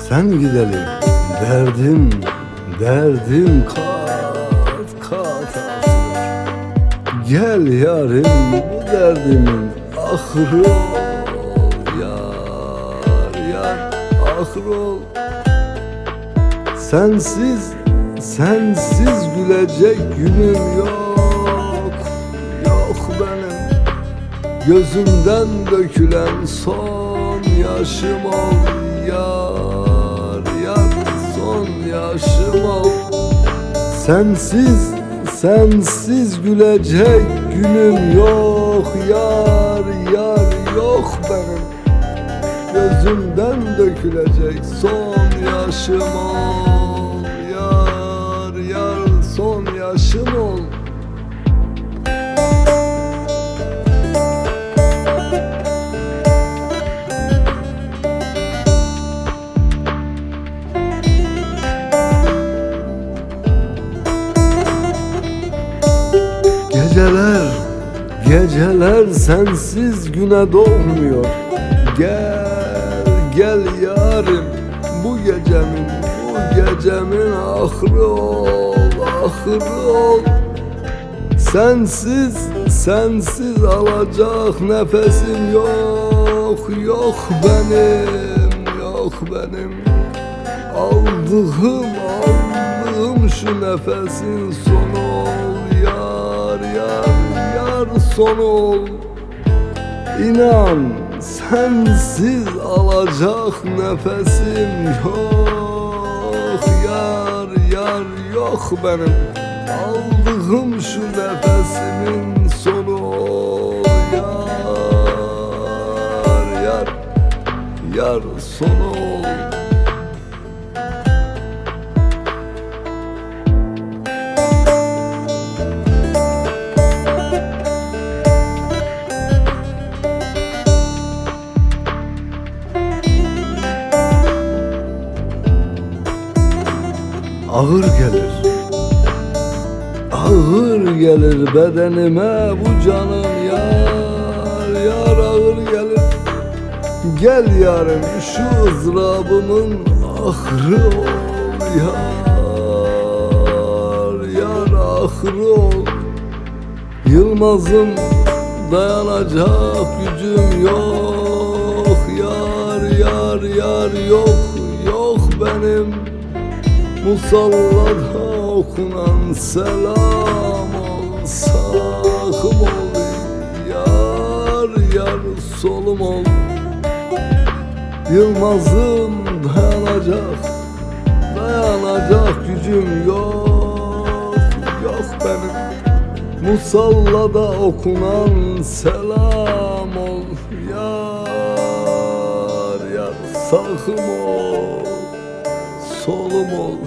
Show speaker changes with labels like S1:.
S1: Sen gidelim derdim kat kat artır. Gel yarim bu derdimin ahırı ol, yar ahır ol. Sensiz gülecek günüm yok benim. Gözümden dökülen son yaşım ol yar son yaşım ol. Sensiz gülecek günüm yok yar yok benim. Gözümden dökülecek son yaşım ol yar son yaşım ol. Geceler sensiz güne doğmuyor. Gel yarim bu gecemin ahırı ol. Sensiz alacak nefesim yok benim. Aldığım şu nefesin sonu ol yar sonu ol. İnan sensiz alacak nefesim yok yar yok benim. Aldığım şu nefesimin sonu ol yar sonu ol. Ağır gelir bedenime bu canım yar ağır gelir. Gel yarım şu ızdırabımın ahırı ol yar ahırı ol. Yılmaz'ım dayanacak gücüm yok yar yok benim. Musallada okunan selam ol, sağım ol yar solum ol. Yılmaz'ım dayanacak gücüm yok benim. Musallada okunan selam ol yar sağım ol, solum ol.